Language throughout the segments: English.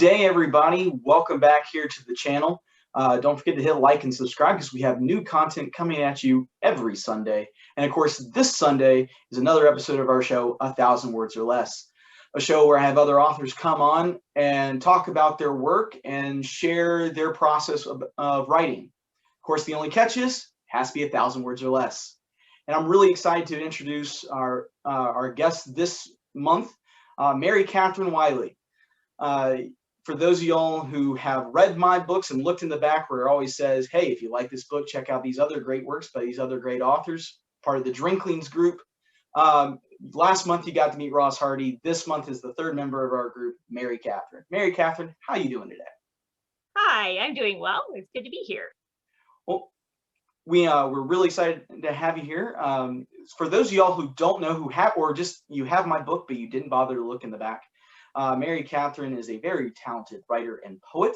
day, everybody. Welcome back here to the channel. Don't forget to hit like and subscribe because we have new content coming at you every Sunday. And of course, this Sunday is another episode of our show, 1,000 Words or Less, a show where I have other authors come on and talk about their work and share their process of writing. Of course, the only catch is, has to be 1,000 words or less. And I'm really excited to introduce our guest this month, Mary Kathryn Wiley. For those of y'all who have read my books and looked in the back where it always says, hey, if you like this book, check out these other great works by these other great authors, part of the Drinklings group. Last month you got to meet Ross Hardy. This month is the third member of our group, Mary Kathryn. Mary Kathryn, how are you doing today? Hi, I'm doing well. It's good to be here. Well, we're really excited to have you here. For those of y'all who don't know, you have my book, but you didn't bother to look in the back. Mary Kathryn is a very talented writer and poet.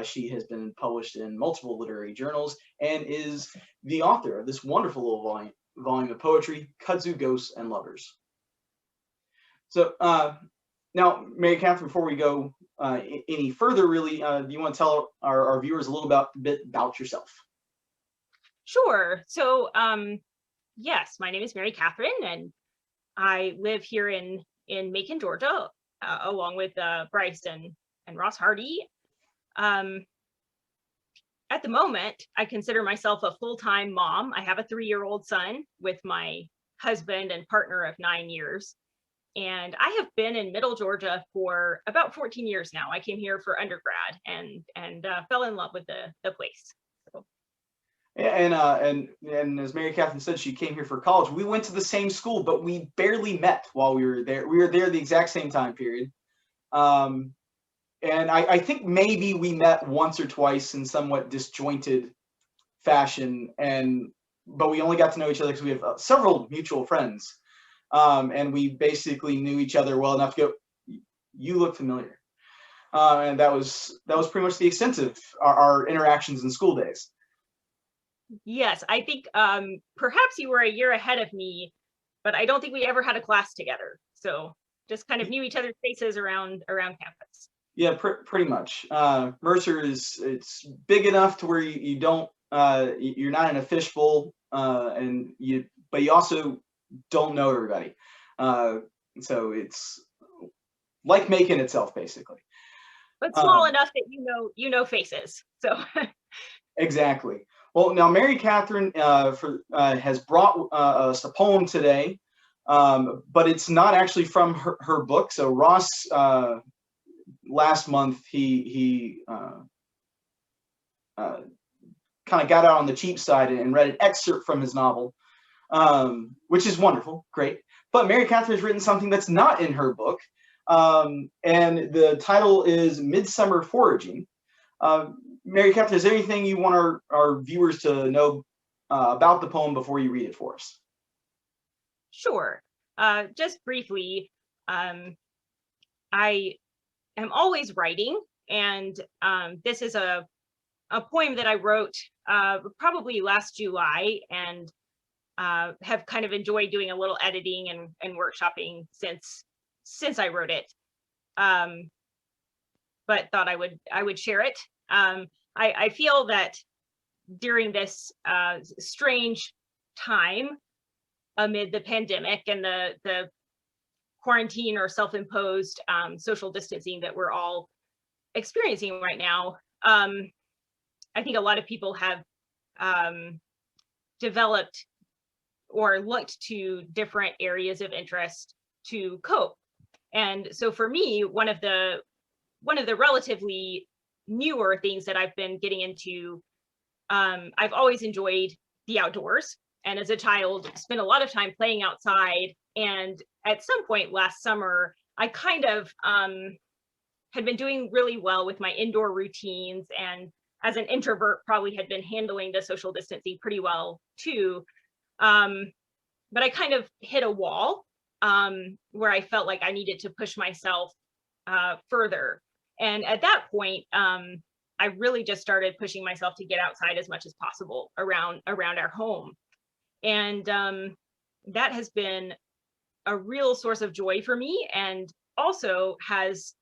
She has been published in multiple literary journals and is the author of this wonderful little volume of poetry, Kudzu, Ghosts, and Lovers. So now, Mary Kathryn, before we go any further, really, do you want to tell our viewers a little bit about yourself? Sure. So, yes, my name is Mary Kathryn, and I live here in Macon, Georgia, along with Brice and Ross Hardy. At the moment, I consider myself a full-time mom. I have a 3-year-old son with my husband and partner of 9 years. And I have been in Middle Georgia for about 14 years now. I came here for undergrad and fell in love with the place. So. And as Mary Kathryn said, she came here for college. We went to the same school, but we barely met while we were there. We were there the exact same time period. And I think maybe we met once or twice in somewhat disjointed fashion, but we only got to know each other because we have several mutual friends. And we basically knew each other well enough to go, you look familiar. And that was pretty much the extent of our interactions in school days. Yes, I think perhaps you were a year ahead of me, but I don't think we ever had a class together. So just kind of knew each other's faces around campus. Yeah, pretty much. Mercer it's big enough to where you don't you're not in a fishbowl, but you also don't know everybody. So it's like Macon itself, basically. But small enough that you know faces. So exactly. Well, now Mary Kathryn has brought us a poem today, but it's not actually from her book. So Ross, last month, he kind of got out on the cheap side and read an excerpt from his novel, which is wonderful, great. But Mary Kathryn has written something that's not in her book, and the title is Midsummer Foraging. Mary Kathryn, is there anything you want our viewers to know about the poem before you read it for us? Sure. Just briefly, I am always writing, and this is a poem that I wrote probably last July, and have kind of enjoyed doing a little editing and workshopping since I wrote it. But thought I would share it. I feel that during this strange time amid the pandemic and the quarantine or self-imposed social distancing that we're all experiencing right now, I think a lot of people have developed or looked to different areas of interest to cope. And so for me, one of the relatively newer things that I've been getting into, I've always enjoyed the outdoors, and as a child spent a lot of time playing outside. And at some point last summer, I kind of had been doing really well with my indoor routines, and as an introvert probably had been handling the social distancing pretty well too. But I kind of hit a wall where I felt like I needed to push myself further. And at that point, I really just started pushing myself to get outside as much as possible around our home. And that has been a real source of joy for me, and also has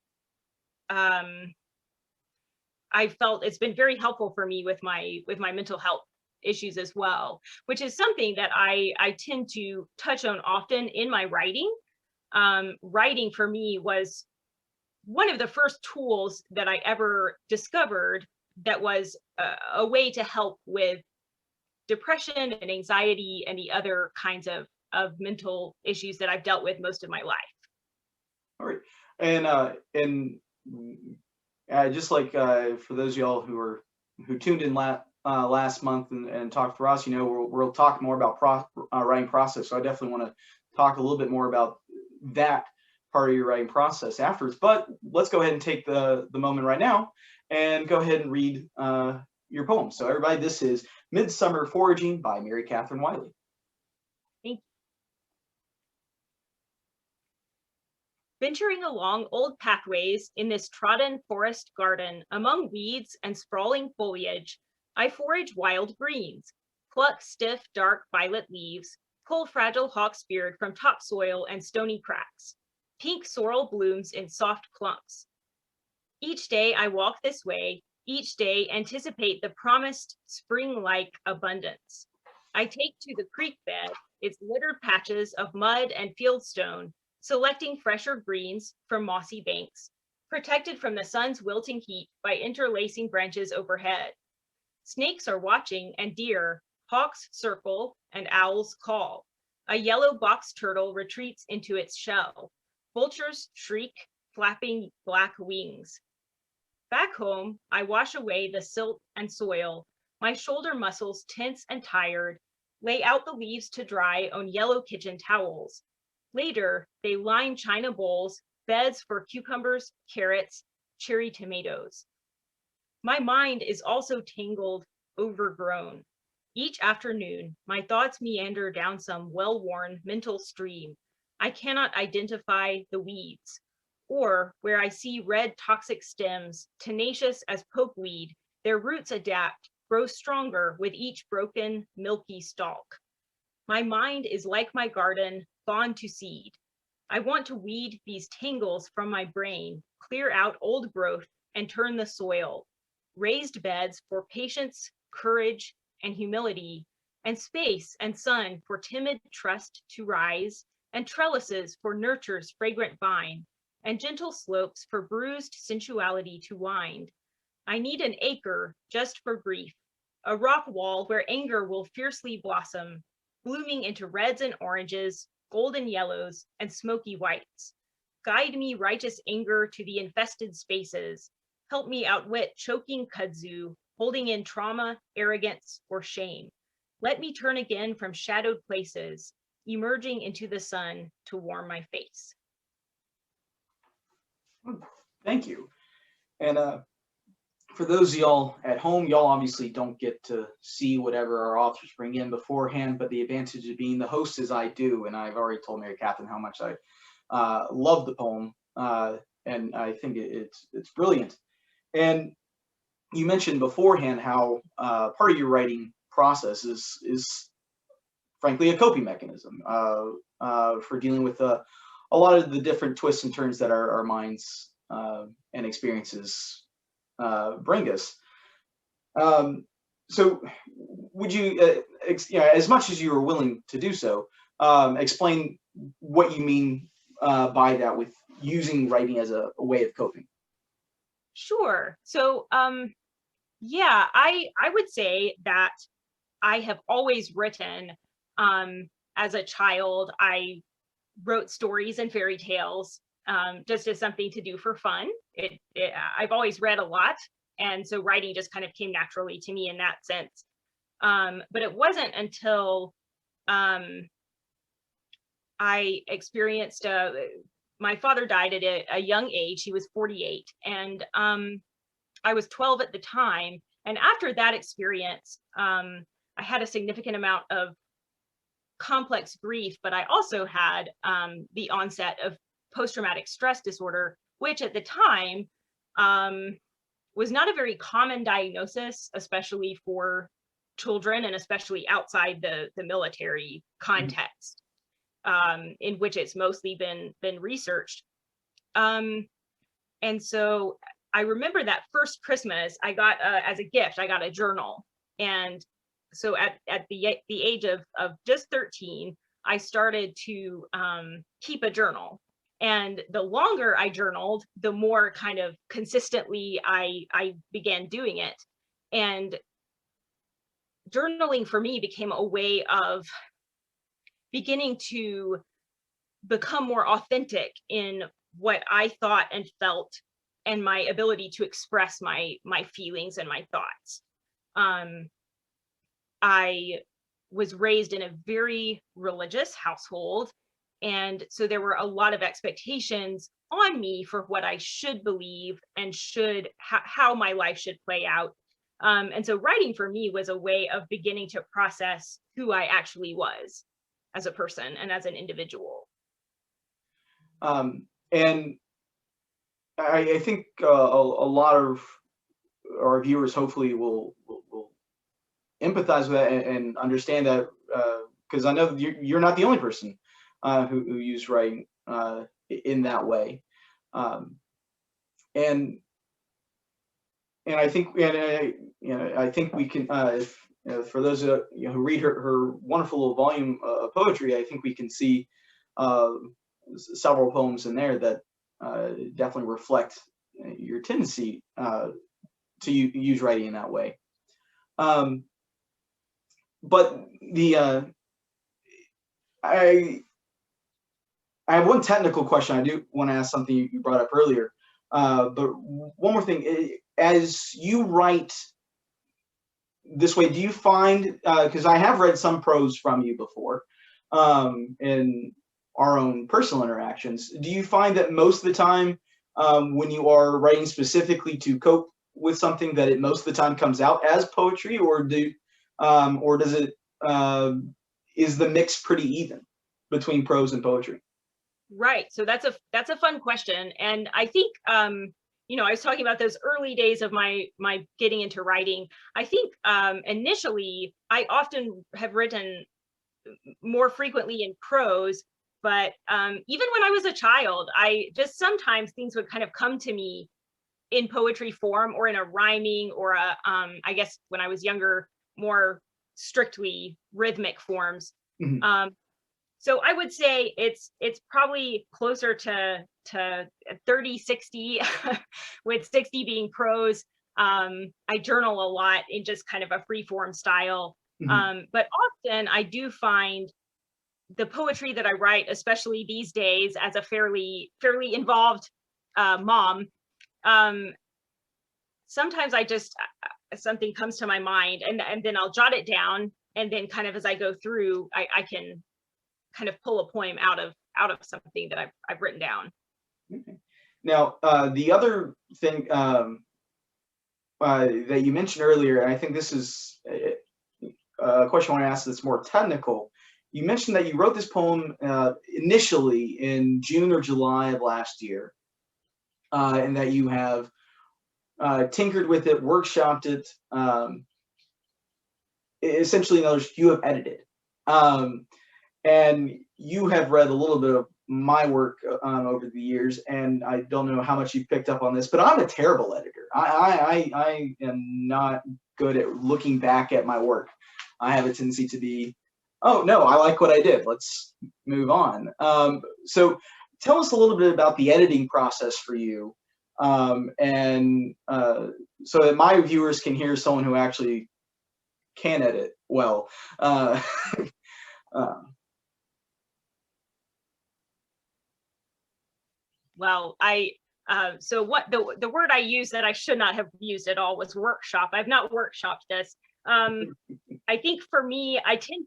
I felt it's been very helpful for me with my mental health issues as well, which is something that I tend to touch on often in my writing. Writing for me was one of the first tools that I ever discovered that was a way to help with depression and anxiety and the other kinds of mental issues that I've dealt with most of my life. All right. And just like for those of y'all who tuned in last month and talked for us, we'll talk more about writing process. So I definitely want to talk a little bit more about that part of your writing process afterwards. But let's go ahead and take the moment right now and go ahead and read your poem. So everybody, this is Midsummer Foraging by Mary Kathryn Wiley. Thank you. Venturing along old pathways in this trodden forest garden, among weeds and sprawling foliage, I forage wild greens, pluck stiff, dark violet leaves, pull fragile hawksbeard from topsoil and stony cracks. Pink sorrel blooms in soft clumps. Each day I walk this way, each day anticipate the promised spring-like abundance. I take to the creek bed, its littered patches of mud and fieldstone, selecting fresher greens from mossy banks, protected from the sun's wilting heat by interlacing branches overhead. Snakes are watching and deer, hawks circle and owls call. A yellow box turtle retreats into its shell. Vultures shriek, flapping black wings. Back home, I wash away the silt and soil, my shoulder muscles tense and tired, lay out the leaves to dry on yellow kitchen towels. Later, they line china bowls, beds for cucumbers, carrots, cherry tomatoes. My mind is also tangled, overgrown. Each afternoon, my thoughts meander down some well-worn mental stream. I cannot identify the weeds, or where I see red toxic stems, tenacious as pokeweed, their roots adapt, grow stronger with each broken, milky stalk. My mind is like my garden, gone to seed. I want to weed these tangles from my brain, clear out old growth, and turn the soil. Raised beds for patience, courage, and humility, and space and sun for timid trust to rise, and trellises for nurture's fragrant vine, and gentle slopes for bruised sensuality to wind. I need an acre just for grief, a rock wall where anger will fiercely blossom, blooming into reds and oranges, golden yellows, and smoky whites. Guide me, righteous anger, to the infested spaces. Help me outwit choking kudzu, holding in trauma, arrogance, or shame. Let me turn again from shadowed places, emerging into the sun to warm my face. Thank you. And for those of y'all at home, y'all obviously don't get to see whatever our authors bring in beforehand, but the advantage of being the host is I do, and I've already told Mary Kathryn how much I love the poem, and I think it's brilliant. And you mentioned beforehand how part of your writing process is frankly a coping mechanism for dealing with a lot of the different twists and turns that our minds and experiences bring us. So would you, as much as you are willing to do so, explain what you mean by that with using writing as a way of coping? Sure. So, yeah, I would say that I have always written. As a child, I wrote stories and fairy tales just as something to do for fun. I've always read a lot, and so writing just kind of came naturally to me in that sense. But it wasn't until I experienced my father died at a young age. He was 48, and I was 12 at the time. And after that experience, I had a significant amount of complex grief, but I also had the onset of post-traumatic stress disorder, which at the time was not a very common diagnosis, especially for children and especially outside the military context, in which it's mostly been researched. And so I remember that first Christmas I got as a gift, I got a journal. And so at the age of just 13, I started to keep a journal. And the longer I journaled, the more kind of consistently I began doing it. And journaling for me became a way of beginning to become more authentic in what I thought and felt, and my ability to express my feelings and my thoughts. I was raised in a very religious household, and so there were a lot of expectations on me for what I should believe and how my life should play out. And so writing for me was a way of beginning to process who I actually was as a person and as an individual. And I think a lot of our viewers hopefully will empathize with that and understand that, because I know you're not the only person who used writing in that way, and I think I think we can, if, for those who read her wonderful little volume of poetry, I think we can see several poems in there that definitely reflect your tendency to use writing in that way. But I have one technical question. I do want to ask something you brought up earlier. But one more thing, as you write this way, do you find, because I have read some prose from you before, in our own personal interactions, do you find that most of the time when you are writing specifically to cope with something, that it most of the time comes out as poetry, or does it, is the mix pretty even between prose and poetry? Right. So that's a fun question. And I think I was talking about those early days of my getting into writing. I think initially I often have written more frequently in prose, but even when I was a child, I just sometimes things would kind of come to me in poetry form or in a rhyming or a I guess when I was younger, more strictly rhythmic forms. Mm-hmm. So I would say it's probably closer to 30-60, with 60 being prose. I journal a lot in just kind of a free form style. Mm-hmm. But often I do find the poetry that I write, especially these days as a fairly involved mom, sometimes I just something comes to my mind, and then I'll jot it down, and then kind of as I go through, I can kind of pull a poem out of something that I've written down. Okay. Now, the other thing that you mentioned earlier, and I think this is a question I want to ask that's more technical. You mentioned that you wrote this poem initially in June or July of last year, and that you have tinkered with it, workshopped it. Essentially, in other words, you have edited. And you have read a little bit of my work over the years, and I don't know how much you picked up on this, but I'm a terrible editor. I am not good at looking back at my work. I have a tendency to be, oh no, I like what I did, let's move on. So tell us a little bit about the editing process for you, and so that my viewers can hear someone who actually can edit well. Well, so what the word I used that I should not have used at all was workshop. I've not workshopped this. I think for me, I tend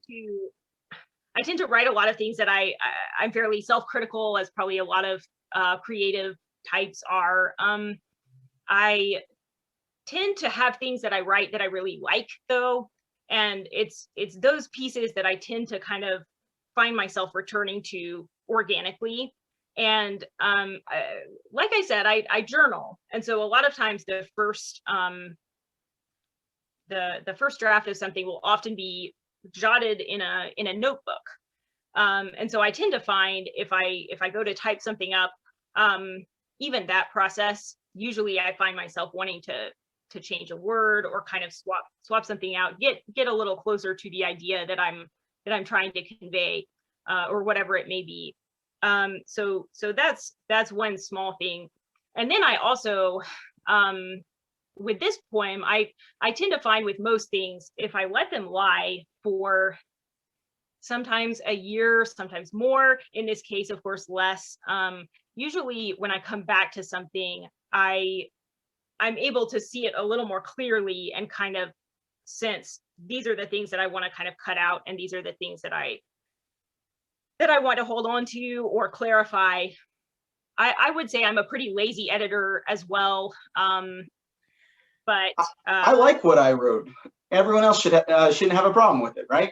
to write a lot of things that I'm fairly self-critical, as probably a lot of creative types are. I tend to have things that I write that I really like, though, and it's those pieces that I tend to kind of find myself returning to organically. And like I said, I journal, and so a lot of times the first draft of something will often be jotted in a notebook. And so I tend to find if I go to type something up, even that process, usually I find myself wanting to change a word or kind of swap something out, get a little closer to the idea that I'm trying to convey, or whatever it may be. So that's one small thing. And then I also, with this poem, I tend to find with most things, if I let them lie for sometimes a year, sometimes more, in this case, of course, less, usually when I come back to something, I'm able to see it a little more clearly and kind of sense these are the things that I want to kind of cut out, and these are the things that I want to hold on to or clarify. I would say I'm a pretty lazy editor as well. But I like what I wrote. Everyone else shouldn't have a problem with it, right?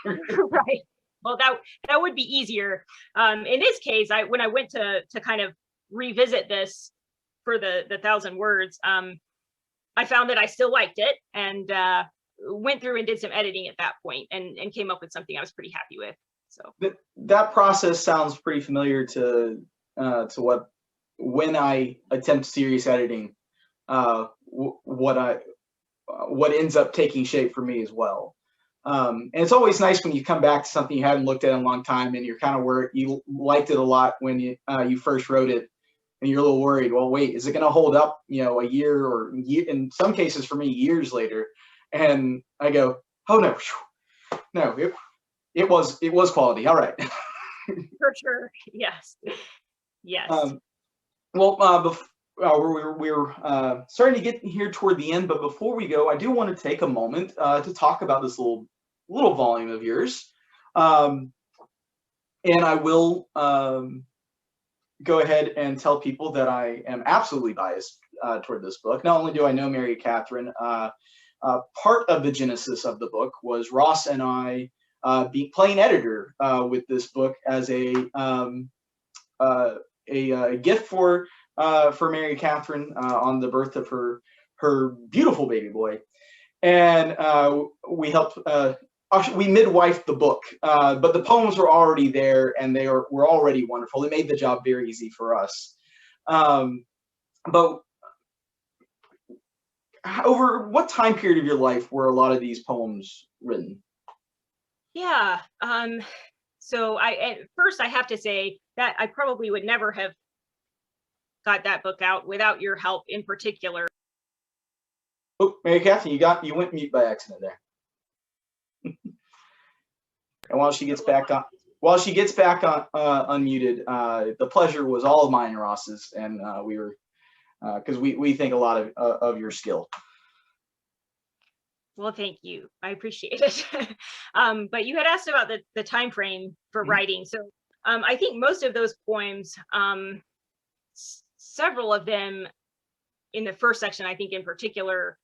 right. Well, that would be easier. In this case, when I went to kind of revisit this for the 1,000 words, I found that I still liked it, and went through and did some editing at that point, and came up with something I was pretty happy with. So that process sounds pretty familiar to when I attempt serious editing, what ends up taking shape for me as well. And it's always nice when you come back to something you haven't looked at in a long time, and you're kind of where you liked it a lot when you first wrote it, and you're a little worried. Well, wait, is it going to hold up? A year, or in some cases for me, years later. And I go, oh no, it was quality. All right. for sure, yes. Well, we're starting to get here toward the end, but before we go, I do want to take a moment to talk about this little volume of yours, and I will go ahead and tell people that I am absolutely biased toward this book. Not only do I know Mary Kathryn, part of the genesis of the book was Ross and I playing editor with this book as a gift for Mary Kathryn on the birth of her beautiful baby boy, and we helped. We midwifed the book, but the poems were already there, and they were already wonderful. It made the job very easy for us. But over what time period of your life were a lot of these poems written? Yeah. So at first I have to say that I probably would never have got that book out without your help in particular. Oh, Mary Kathryn, you went mute by accident there. And while she gets back on unmuted, the pleasure was all of mine and Ross's, and we were because we think a lot of your skill. Well, thank you. I appreciate it. But you had asked about the time frame for writing. So I think most of those poems, several of them in the first section, I think in particular,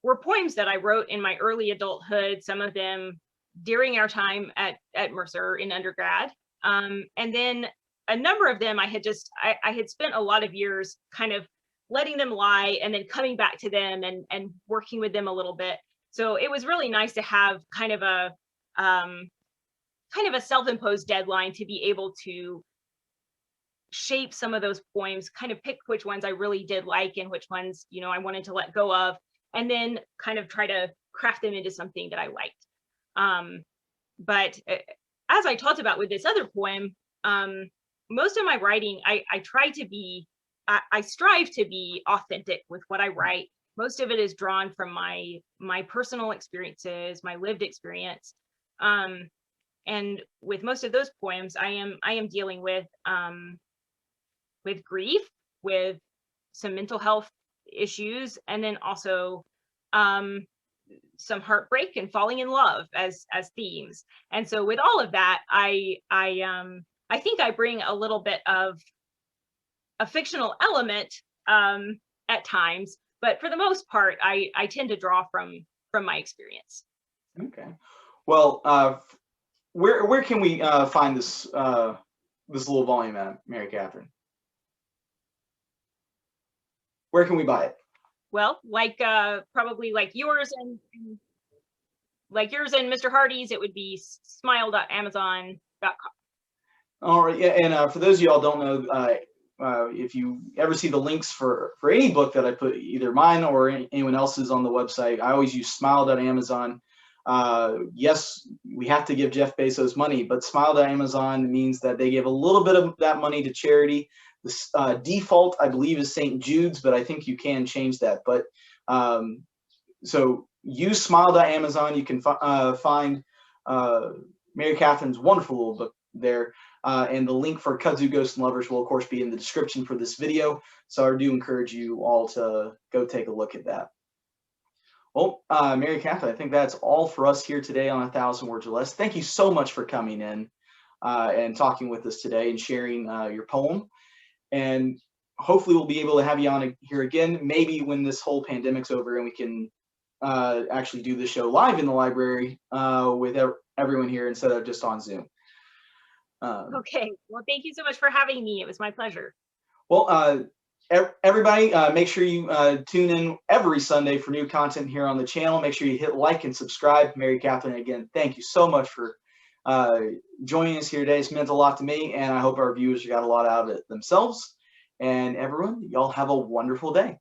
were poems that I wrote in my early adulthood, some of them during our time at Mercer in undergrad. And then a number of them I had spent a lot of years kind of letting them lie and then coming back to them and working with them a little bit. So it was really nice to have kind of a self-imposed deadline to be able to shape some of those poems, kind of pick which ones I really did like and which ones, I wanted to let go of, and then kind of try to craft them into something that I liked. But as I talked about with this other poem, most of my writing, I strive to be authentic with what I write. Most of it is drawn from my personal experiences, my lived experience. And with most of those poems, I am dealing with grief, with some mental health issues, and then also some heartbreak and falling in love as themes. And so with all of that, I think I bring a little bit of a fictional element at times, but for the most part, I tend to draw from my experience. Okay. Well, where can we find this little volume at, Mary Kathryn? Where can we buy it? Well, probably like yours and Mr. Hardy's, it would be smile.amazon.com. All right. Yeah. And for those of y'all don't know, if you ever see the links for any book that I put, either mine or anyone else's on the website, I always use smile.amazon. Yes, we have to give Jeff Bezos money, but smile.amazon means that they give a little bit of that money to charity. The default, I believe, is St. Jude's, but I think you can change that. But so use smile.amazon. You can find Mary Kathryn's wonderful little book there. And the link for Kudzu Ghosts and Lovers will, of course, be in the description for this video. So I do encourage you all to go take a look at that. Well, Mary Kathryn, I think that's all for us here today on 1,000 Words or Less. Thank you so much for coming in and talking with us today and sharing your poem. And hopefully we'll be able to have you on here again, maybe when this whole pandemic's over and we can actually do the show live in the library with everyone here instead of just on Zoom. Okay, well, thank you so much for having me. It was my pleasure. Well, everybody, make sure you tune in every Sunday for new content here on the channel. Make sure you hit like and subscribe. Mary Kathryn, again, thank you so much for joining us here today. It's meant a lot to me, and I hope our viewers got a lot out of it themselves. And everyone, y'all have a wonderful day.